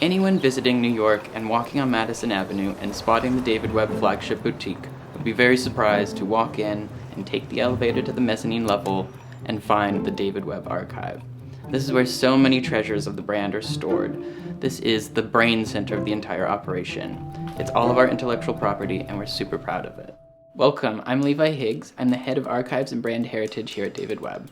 Anyone visiting New York and walking on Madison Avenue and spotting the David Webb flagship boutique would be very surprised to walk in and take the elevator to the mezzanine level and find the David Webb Archive. This is where so many treasures of the brand are stored. This is the brain center of the entire operation. It's all of our intellectual property, and we're super proud of it. Welcome, I'm Levi Higgs. I'm the head of archives and brand heritage here at David Webb.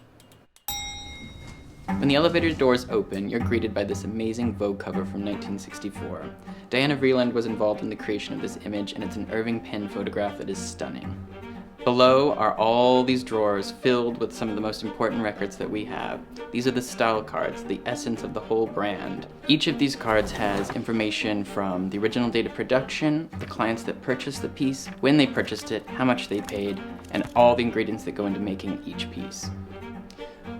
When the elevator doors open, you're greeted by this amazing Vogue cover from 1964. Diana Vreeland was involved in the creation of this image, and it's an Irving Penn photograph that is stunning. Below are all these drawers filled with some of the most important records that we have. These are the style cards, the essence of the whole brand. Each of these cards has information from the original date of production, the clients that purchased the piece, when they purchased it, how much they paid, and all the ingredients that go into making each piece.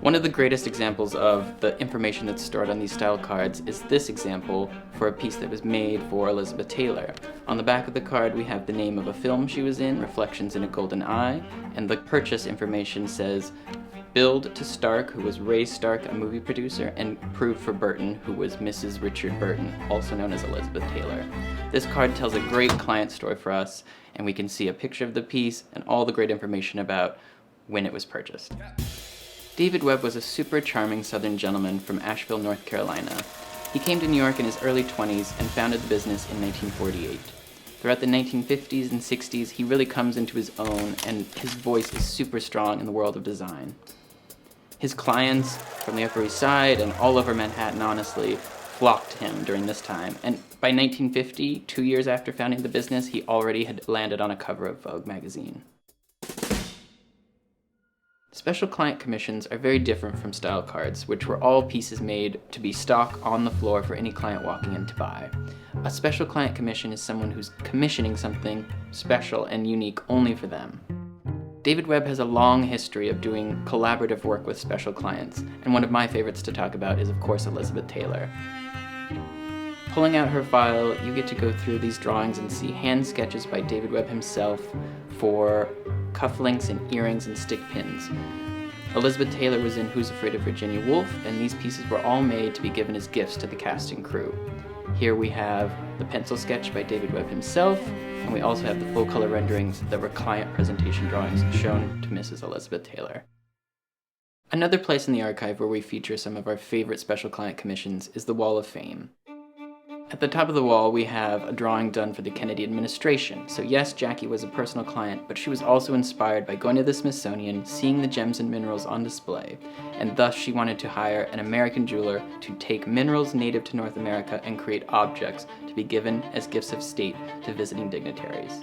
One of the greatest examples of the information that's stored on these style cards is this example for a piece that was made for Elizabeth Taylor. On the back of the card we have the name of a film she was in, Reflections in a Golden Eye, and the purchase information says billed to Stark, who was Ray Stark, a movie producer, and approved for Burton, who was Mrs. Richard Burton, also known as Elizabeth Taylor. This card tells a great client story for us, and we can see a picture of the piece and all the great information about when it was purchased. David Webb was a super charming Southern gentleman from Asheville, North Carolina. He came to New York in his early 20s and founded the business in 1948. Throughout the 1950s and 60s, he really comes into his own, and his voice is super strong in the world of design. His clients from the Upper East Side and all over Manhattan, honestly, flocked to him during this time. And by 1950, 2 years after founding the business, he already had landed on a cover of Vogue magazine. Special client commissions are very different from style cards, which were all pieces made to be stock on the floor for any client walking in to buy. A special client commission is someone who's commissioning something special and unique only for them. David Webb has a long history of doing collaborative work with special clients, and one of my favorites to talk about is, of course, Elizabeth Taylor. Pulling out her file, you get to go through these drawings and see hand sketches by David Webb himself for cufflinks and earrings and stick pins. Elizabeth Taylor was in Who's Afraid of Virginia Woolf, and these pieces were all made to be given as gifts to the cast and crew. Here we have the pencil sketch by David Webb himself, and we also have the full color renderings that were client presentation drawings shown to Mrs. Elizabeth Taylor. Another place in the archive where we feature some of our favorite special client commissions is the Wall of Fame. At the top of the wall, we have a drawing done for the Kennedy administration. So yes, Jackie was a personal client, but she was also inspired by going to the Smithsonian, seeing the gems and minerals on display, and thus she wanted to hire an American jeweler to take minerals native to North America and create objects to be given as gifts of state to visiting dignitaries.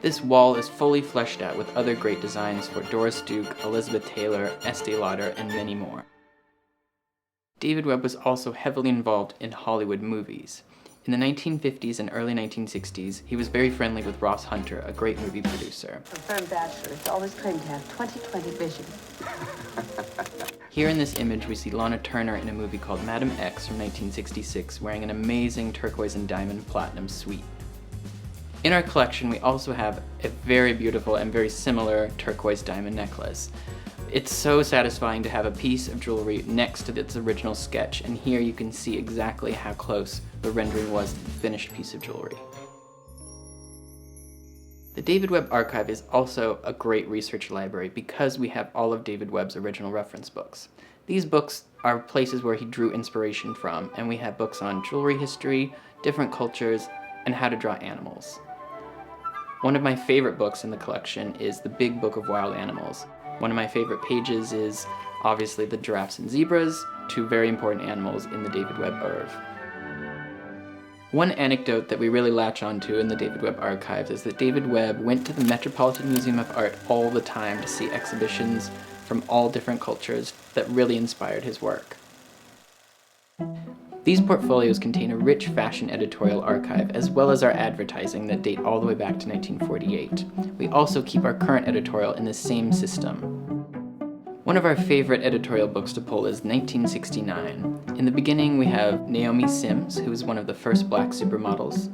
This wall is fully fleshed out with other great designs for Doris Duke, Elizabeth Taylor, Estee Lauder, and many more. David Webb was also heavily involved in Hollywood movies. In the 1950s and early 1960s, he was very friendly with Ross Hunter, a great movie producer. Confirmed bachelors always claim to have 20/20 vision. Here in this image, we see Lana Turner in a movie called Madam X from 1966, wearing an amazing turquoise and diamond platinum suite. In our collection, we also have a very beautiful and very similar turquoise diamond necklace. It's so satisfying to have a piece of jewelry next to its original sketch, and here you can see exactly how close the rendering was to the finished piece of jewelry. The David Webb Archive is also a great research library because we have all of David Webb's original reference books. These books are places where he drew inspiration from, and we have books on jewelry history, different cultures, and how to draw animals. One of my favorite books in the collection is The Big Book of Wild Animals. One of my favorite pages is obviously the giraffes and zebras, two very important animals in the David Webb Oeuvre. One anecdote that we really latch onto in the David Webb Archives is that David Webb went to the Metropolitan Museum of Art all the time to see exhibitions from all different cultures that really inspired his work. These portfolios contain a rich fashion editorial archive, as well as our advertising that date all the way back to 1948. We also keep our current editorial in the same system. One of our favorite editorial books to pull is 1969. In the beginning, we have Naomi Sims, who was one of the first black supermodels.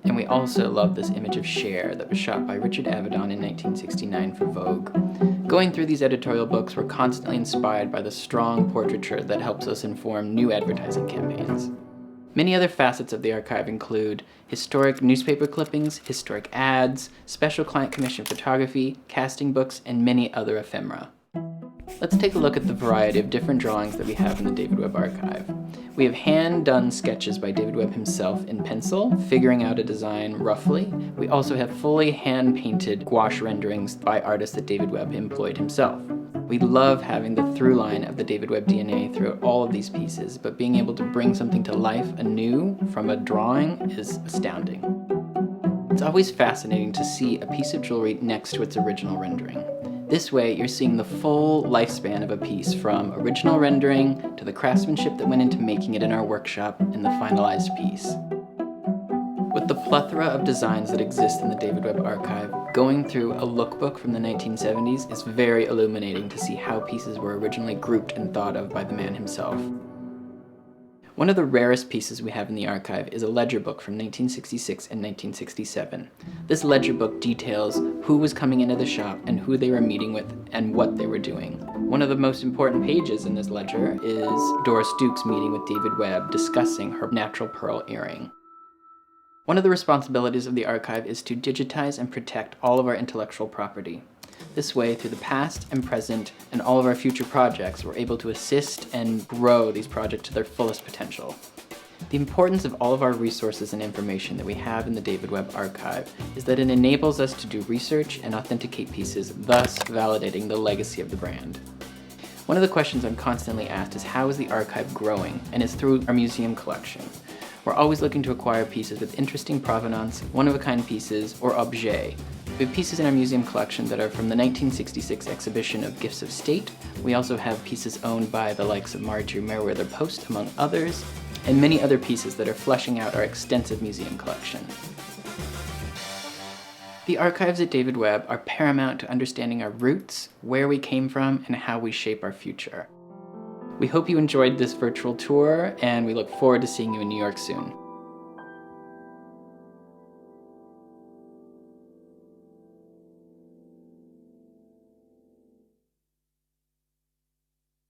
And we also love this image of Cher that was shot by Richard Avedon in 1969 for Vogue. Going through these editorial books, we're constantly inspired by the strong portraiture that helps us inform new advertising campaigns. Many other facets of the archive include historic newspaper clippings, historic ads, special client commission photography, casting books, and many other ephemera. Let's take a look at the variety of different drawings that we have in the David Webb Archive. We have hand-done sketches by David Webb himself in pencil, figuring out a design roughly. We also have fully hand-painted gouache renderings by artists that David Webb employed himself. We love having the through line of the David Webb DNA throughout all of these pieces, but being able to bring something to life anew from a drawing is astounding. It's always fascinating to see a piece of jewelry next to its original rendering. This way, you're seeing the full lifespan of a piece, from original rendering to the craftsmanship that went into making it in our workshop and the finalized piece. With the plethora of designs that exist in the David Webb Archive, going through a lookbook from the 1970s is very illuminating to see how pieces were originally grouped and thought of by the man himself. One of the rarest pieces we have in the archive is a ledger book from 1966 and 1967. This ledger book details who was coming into the shop and who they were meeting with and what they were doing. One of the most important pages in this ledger is Doris Duke's meeting with David Webb discussing her natural pearl earring. One of the responsibilities of the archive is to digitize and protect all of our intellectual property. This way, through the past and present and all of our future projects, we're able to assist and grow these projects to their fullest potential. The importance of all of our resources and information that we have in the David Webb Archive is that it enables us to do research and authenticate pieces, thus validating the legacy of the brand. One of the questions I'm constantly asked is, how is the archive growing? And it's through our museum collection. We're always looking to acquire pieces with interesting provenance, one-of-a-kind pieces, or objets. We have pieces in our museum collection that are from the 1966 exhibition of Gifts of State. We also have pieces owned by the likes of Marjorie Merriweather Post, among others, and many other pieces that are fleshing out our extensive museum collection. The archives at David Webb are paramount to understanding our roots, where we came from, and how we shape our future. We hope you enjoyed this virtual tour, and we look forward to seeing you in New York soon.